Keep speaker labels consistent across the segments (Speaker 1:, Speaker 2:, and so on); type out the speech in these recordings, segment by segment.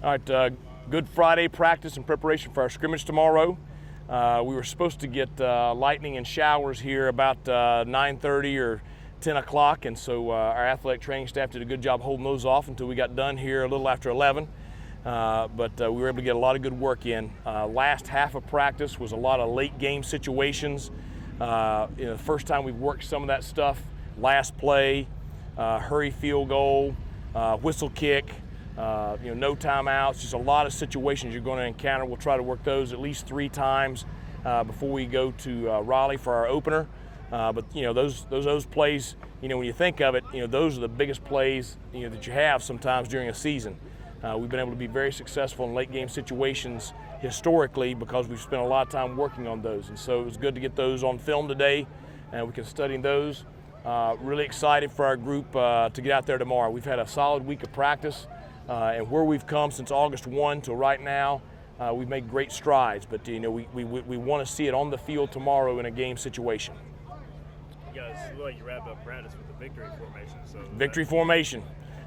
Speaker 1: All right, good Friday practice in preparation for our scrimmage tomorrow. We were supposed to get lightning and showers here about 9:30 or 10 o'clock, and so our athletic training staff did a good job holding those off until we got done here a little after 11. But we were able to get a lot of good work in. Last half of practice was a lot of late game situations. The first time we've worked some of that stuff, last play, hurry field goal, whistle kick, no timeouts, just a lot of situations you're going to encounter. We'll try to work those at least 3 times before we go to Raleigh for our opener. But those plays, when you think of it, those are the biggest plays that you have sometimes during a season. We've been able to be very successful in late game situations historically because we've spent a lot of time working on those, and so it was good to get those on film today, and we can study those. Really excited for our group to get out there tomorrow. We've had a solid week of practice. And where we've come since August 1 till right now, we've made great strides. But we want to see it on the field tomorrow in a game situation.
Speaker 2: You guys look like you wrapped up practice with the victory formation. So
Speaker 1: victory formation.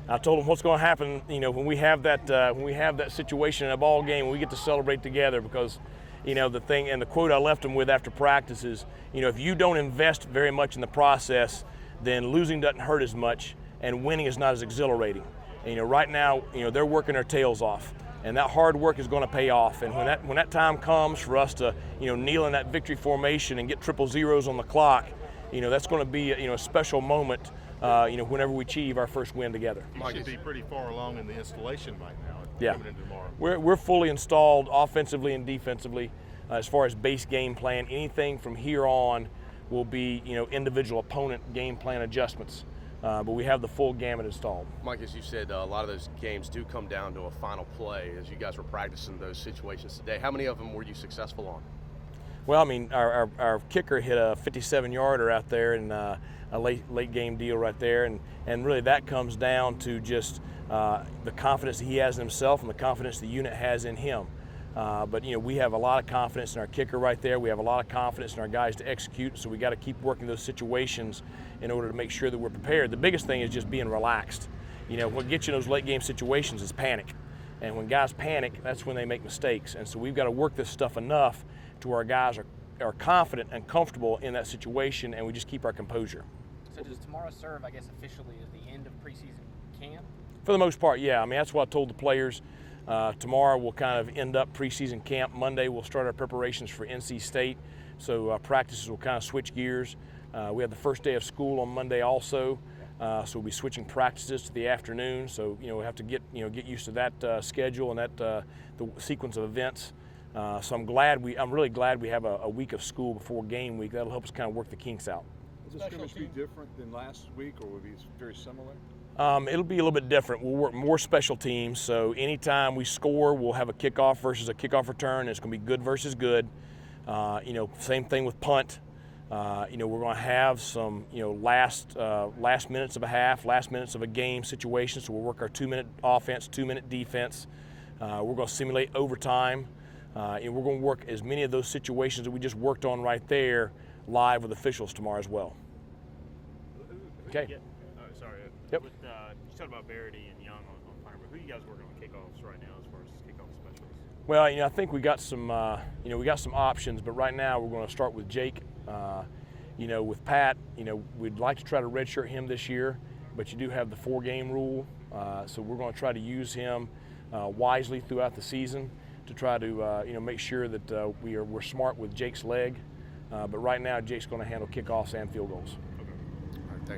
Speaker 1: I told them what's going to happen. When we have that situation in a ball game, we get to celebrate together because, the thing and the quote I left them with after practice is, if you don't invest very much in the process, then losing doesn't hurt as much, and winning is not as exhilarating. Right now, they're working their tails off, and that hard work is going to pay off. And when that time comes for us to, kneel in that victory formation and get triple zeros on the clock, that's going to be, a special moment, whenever we achieve our first win together.
Speaker 3: You should be pretty far along in the installation right now.
Speaker 1: Yeah,
Speaker 3: coming into tomorrow.
Speaker 1: We're fully installed offensively and defensively as far as base game plan. Anything from here on will be, individual opponent game plan adjustments. But we have the full gamut installed.
Speaker 4: Mike, as you said, a lot of those games do come down to a final play as you guys were practicing those situations today. How many of them were you successful on?
Speaker 1: Well, our kicker hit a 57-yarder out there in a late game deal right there, and really that comes down to just the confidence that he has in himself and the confidence the unit has in him. But we have a lot of confidence in our kicker right there. We have a lot of confidence in our guys to execute, so we got to keep working those situations in order to make sure that we're prepared. The biggest thing is just being relaxed. What gets you in those late game situations is panic. And when guys panic, that's when they make mistakes. And so we've got to work this stuff enough to where our guys are confident and comfortable in that situation, and we just keep our composure.
Speaker 5: So does tomorrow serve, I guess, officially as the end of preseason camp?
Speaker 1: For the most part, yeah. That's what I told the players. Tomorrow we'll kind of end up preseason camp. Monday we'll start our preparations for NC State. So practices will kind of switch gears. We have the first day of school on Monday also. So we'll be switching practices to the afternoon. So we have to get used to that schedule and that the sequence of events. So I'm really glad we have a week of school before game week. That'll help us kind of work the kinks out.
Speaker 6: Will this scrimmage be different than last week, or will it be very similar?
Speaker 1: It'll be a little bit different. We'll work more special teams. So anytime we score, we'll have a kickoff versus a kickoff return. It's going to be good versus good. Same thing with punt. We're going to have some, last minutes of a half, last minutes of a game situation. So we'll work our 2-minute offense, 2-minute defense. We're going to simulate overtime. And we're going to work as many of those situations that we just worked on right there live with officials tomorrow as well. Okay. Yep.
Speaker 2: You talked about Verity and Young on punter, but who are you guys working on kickoffs right now as far as kickoff specialists?
Speaker 1: Well, I think we got some, we got some options, but right now we're going to start with Jake. With Pat, we'd like to try to redshirt him this year, but you do have the 4-game rule, so we're going to try to use him wisely throughout the season to try to, make sure that we're smart with Jake's leg. But right now, Jake's going to handle kickoffs and field goals.